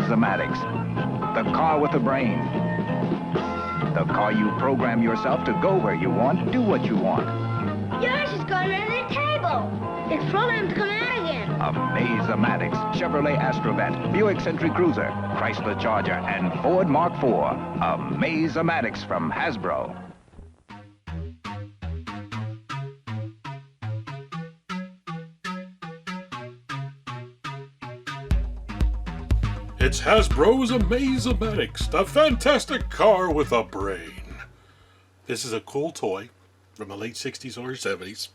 Matics, the car with a brain. The car you program yourself to go where you want, do what you want. Yours is going under the table. It's programmed to come out again. Amaze, Chevrolet Astrovet, Buick Century Cruiser, Chrysler Charger, and Ford Mark IV. Amaze from Hasbro. It's Hasbro's Amaze, the fantastic car with a brain. This is a cool toy from the late 60s or 70s.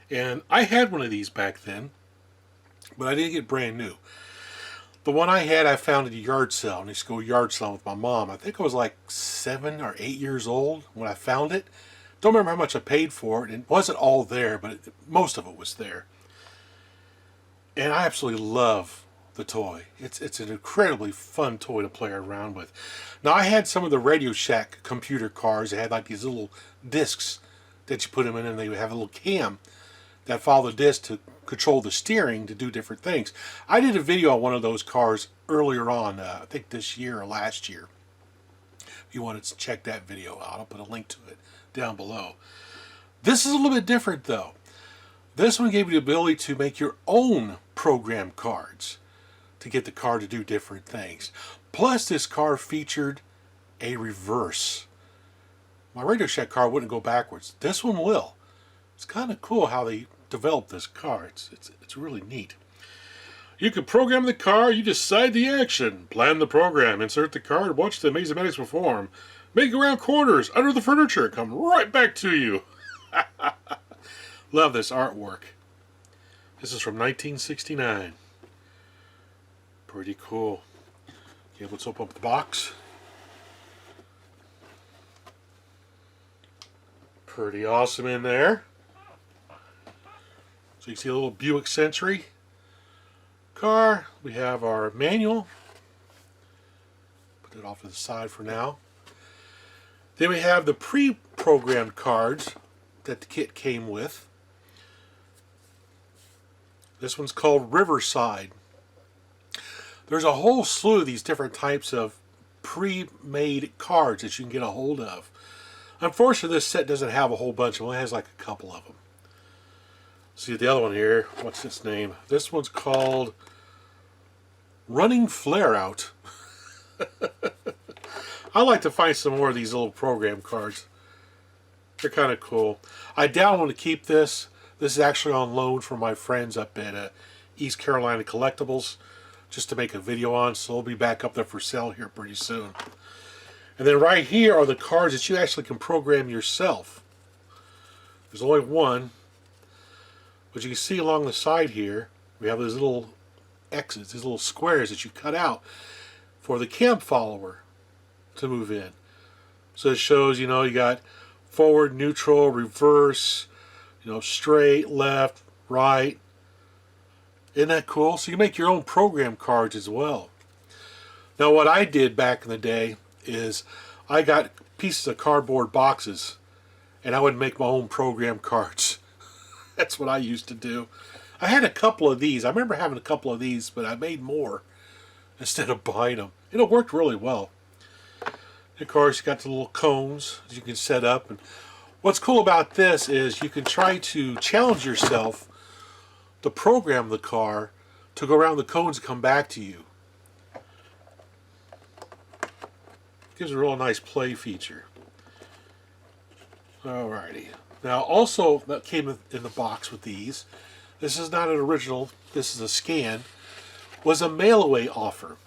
And I had one of these back then, but I didn't get brand new. The one I had, I found at a yard sale. And I used to go yard selling with my mom. I think I was like 7 or 8 years old when I found it. Don't remember how much I paid for it. It wasn't all there, but most of it was there. And I absolutely love the toy. It's an incredibly fun toy to play around with. Now, I had some of the Radio Shack computer cars. They had like these little discs that you put them in, and they would have a little cam that followed the disc to control the steering to do different things. I did a video on one of those cars earlier on, I think this year or last year. If you wanted to check that video out, I'll put a link to it down below. This is a little bit different though. This one gave you the ability to make your own program cards to get the car to do different things. Plus, this car featured a reverse. My Radio Shack car wouldn't go backwards. This one will. It's kind of cool how they developed this car. It's really neat. You can program the car, you decide the action, plan the program, insert the card, watch the Amaze perform, make around corners, under the furniture, come right back to you. Love this artwork. This is from 1969. Pretty cool. Okay, let's open up the box. Pretty awesome in there. So you see a little Buick Century car. We have our manual. Put it off to the side for now. Then we have the pre-programmed cards that the kit came with. This one's called Riverside. There's a whole slew of these different types of pre-made cards that you can get a hold of. Unfortunately, this set doesn't have a whole bunch of them. It has like a couple of them. See the other one here. What's its name? This one's called Running Flare Out. I like to find some more of these little program cards. They're kind of cool. I doubt I want to keep this. This is actually on loan from my friends up at East Carolina Collectibles, just to make a video on, so it'll be back up there for sale here pretty soon. And then right here are the cards that you actually can program yourself. There's only one, but you can see along the side here, we have these little X's, these little squares that you cut out for the cam follower to move in. So it shows, you know, you got forward, neutral, reverse, you know, straight, left, right. Isn't that cool? So you make your own program cards as well. Now what I did back in the day is I got pieces of cardboard boxes and I would make my own program cards. That's what I used to do. I had a couple of these. I remember having a couple of these, but I made more instead of buying them. And it worked really well. And of course, you got the little cones that you can set up. And what's cool about this is you can try to challenge yourself to program the car to go around the cones and come back to you. Gives a real nice play feature. Alrighty. Now also that came in the box with these, this is not an original, this is a scan, was a mail-away offer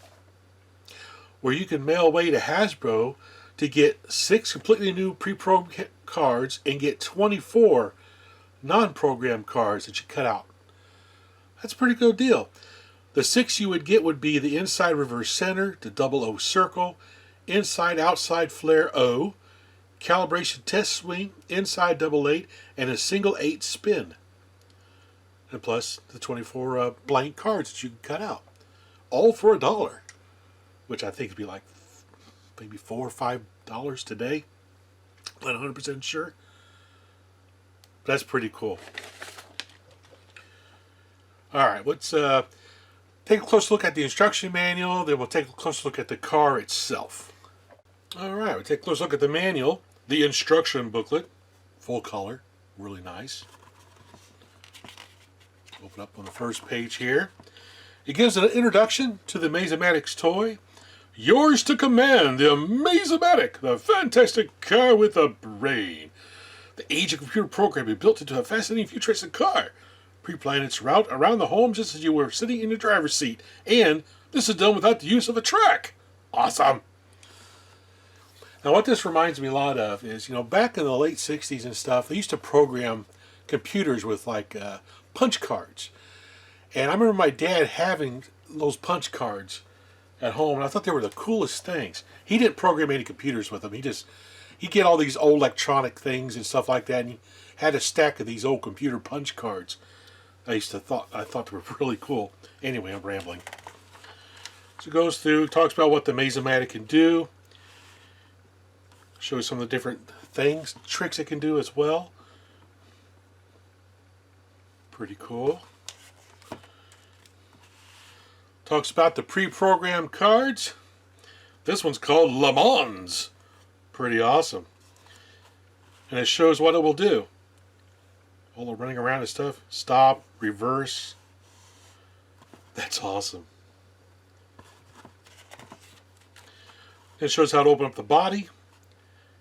where you can mail away to Hasbro to get 6 completely new pre-programmed cards and get 24 non-programmed cards that you cut out. That's a pretty good deal. The 6 you would get would be the inside reverse center, the double O circle, inside outside flare O, calibration test swing, inside double 8, and a single 8 spin. And plus the 24 blank cards that you can cut out. All for $1, which I think would be like maybe $4 or $5 today. Not 100% sure. That's pretty cool. Alright, let's take a close look at the instruction manual, then we'll take a close look at the car itself. Alright, we'll take a close look at the manual, the instruction booklet, full color, really nice. Open up on the first page here. It gives an introduction to the Amaze toy. Yours to command, the Amaze, the fantastic car with a brain. The age of computer programming built into a fascinating futuristic car. Pre-plan its route around the home just as you were sitting in the driver's seat. And this is done without the use of a track. Awesome. Now what this reminds me a lot of is, back in the late 60s and stuff, they used to program computers with like punch cards. And I remember my dad having those punch cards at home, and I thought they were the coolest things. He didn't program any computers with them. He'd get all these old electronic things and stuff like that, and he had a stack of these old computer punch cards. I thought they were really cool. Anyway, I'm rambling. So it goes through, talks about what the Amaze can do. Shows some of the different things, tricks it can do as well. Pretty cool. Talks about the pre-programmed cards. This one's called Le Mans. Pretty awesome. And it shows what it will do. All the running around and stuff. Stop, reverse. That's awesome. It shows how to open up the body.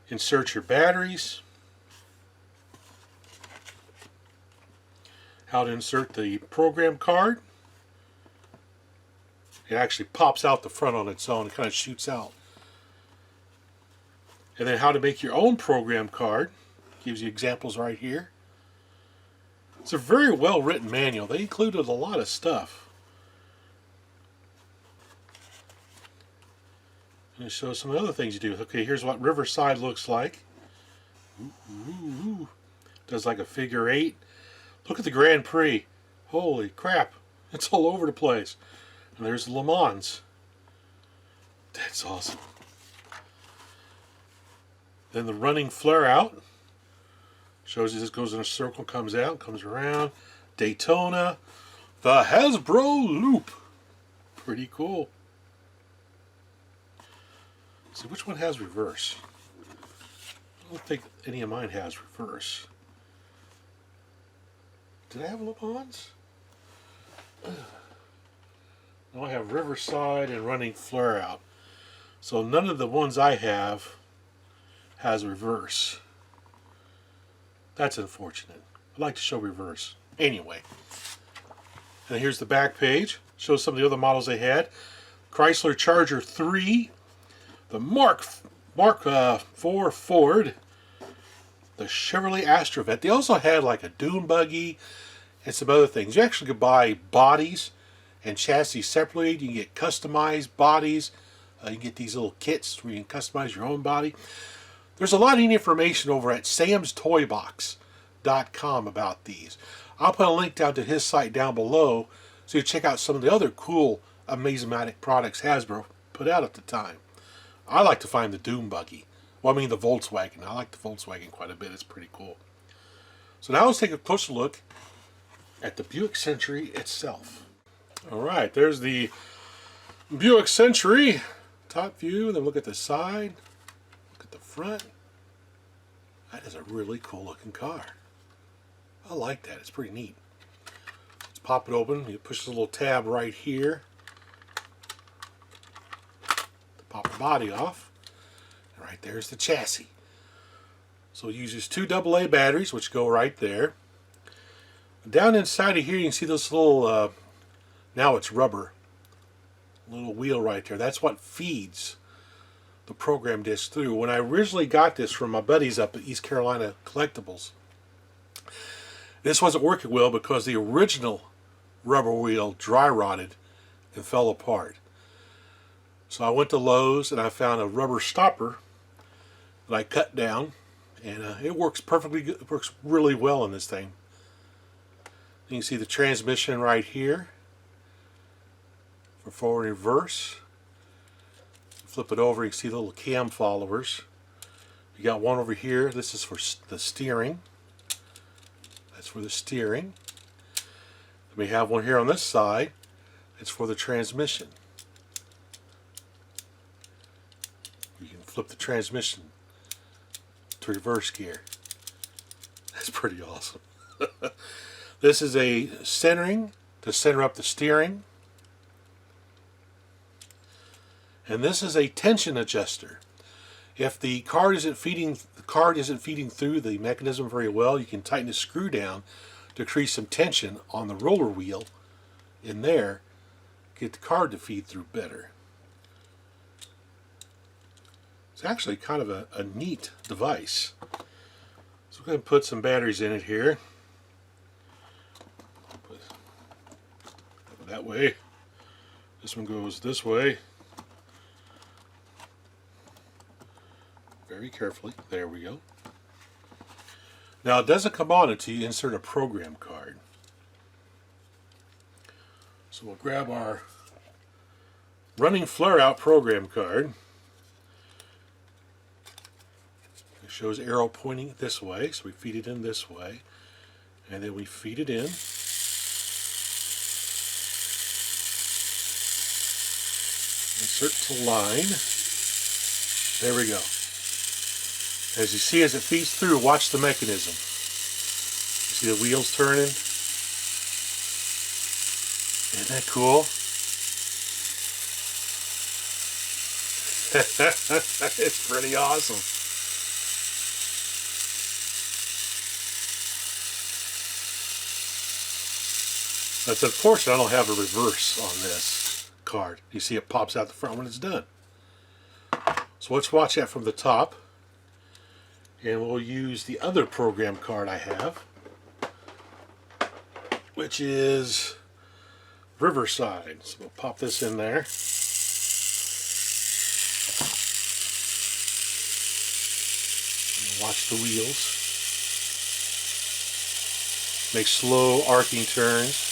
Insert your batteries. How to insert the program card. It actually pops out the front on its own. It kind of shoots out. And then how to make your own program card. Gives you examples right here. It's a very well written manual. They included a lot of stuff. And it shows some other things you do. Okay, here's what Riverside looks like. Ooh. Does like a figure 8. Look at the Grand Prix. Holy crap. It's all over the place. And there's Le Mans. That's awesome. Then the running flare out. Shows you this goes in a circle, comes out, comes around. Daytona. The Hasbro Loop. Pretty cool. Let's see, which one has reverse? I don't think any of mine has reverse. Did I have Le Mans? No, I have Riverside and running flare out. So none of the ones I have has reverse. That's unfortunate. I'd like to show reverse. Anyway. And here's the back page. Shows some of the other models they had. Chrysler Charger 3. The Mark IV Ford. The Chevrolet Astrovet. They also had like a dune buggy and some other things. You actually could buy bodies and chassis separately. You can get customized bodies. You can get these little kits where you can customize your own body. There's a lot of information over at samstoybox.com about these. I'll put a link down to his site down below so you check out some of the other cool Amaze-matic products Hasbro put out at the time. I like to find the Doom buggy. Well, I mean the Volkswagen. I like the Volkswagen quite a bit. It's pretty cool. So now let's take a closer look at the Buick Century itself. Alright, there's the Buick Century. Top view, then look at the side. Look at the front. That is a really cool looking car. I like that. It's pretty neat. Let's pop it open. You push the little tab right here to pop the body off. And right there's the chassis. So it uses 2 AA batteries, which go right there. Down inside of here, you can see this little, now it's rubber, little wheel right there. That's what feeds the program disc through. When I originally got this from my buddies up at East Carolina Collectibles, this wasn't working well because the original rubber wheel dry rotted and fell apart. So I went to Lowe's and I found a rubber stopper that I cut down, and it works perfectly good. It works really well in this thing. You can see the transmission right here for forward and reverse. Flip it over, you can see the little cam followers. You got one over here. This is for the steering. That's for the steering. We have one here on this side. It's for the transmission. You can flip the transmission to reverse gear. That's pretty awesome. This is a centering to center up the steering. And this is a tension adjuster. If the card isn't feeding through the mechanism very well, you can tighten the screw down to create some tension on the roller wheel in there, get the card to feed through better. It's actually kind of a neat device. So we're going to put some batteries in it here. Put that way. This one goes this way. Very carefully. There we go. Now it doesn't come on until you insert a program card. So we'll grab our running flare-out program card. It shows arrow pointing this way, so we feed it in this way, and then we feed it in. Insert to line. There we go. As you see, as it feeds through, watch the mechanism. You see the wheels turning? Isn't that cool? It's pretty awesome. That's unfortunate I don't have a reverse on this card. You see it pops out the front when it's done. So let's watch that from the top. And we'll use the other program card I have, which is Riverside. So we'll pop this in there. And watch the wheels. Make slow arcing turns.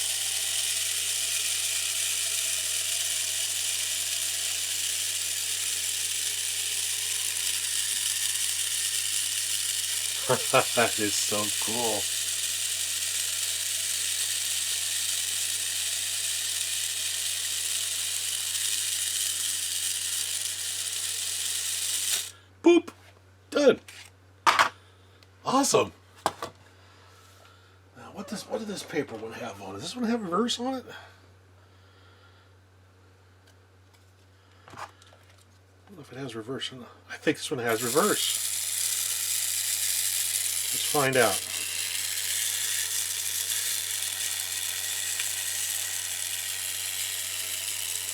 That is so cool. Boop! Done. Awesome. Now what did this paper one have on it? Does this one have reverse on it? I don't know if it has reverse or not. I think this one has reverse. Let's find out.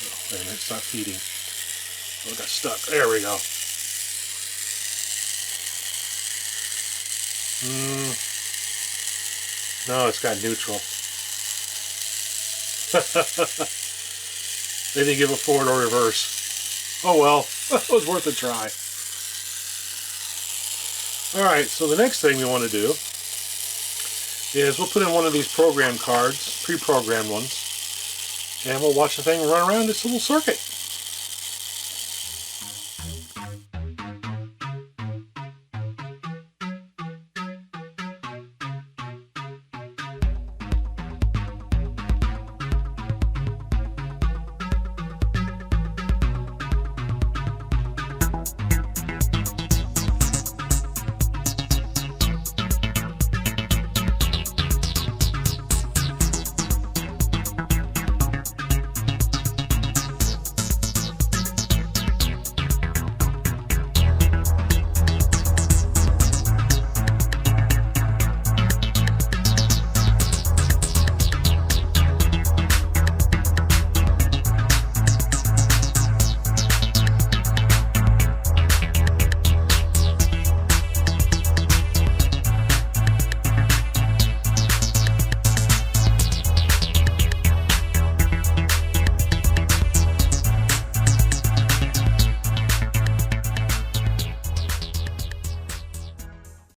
Oh, wait a minute, stop feeding. Oh, it got stuck. There we go. No, it's got neutral. They didn't give it forward or reverse. Oh well, it was worth a try. Alright, so the next thing we want to do is we'll put in one of these program cards, pre-programmed ones, and we'll watch the thing run around this little circuit.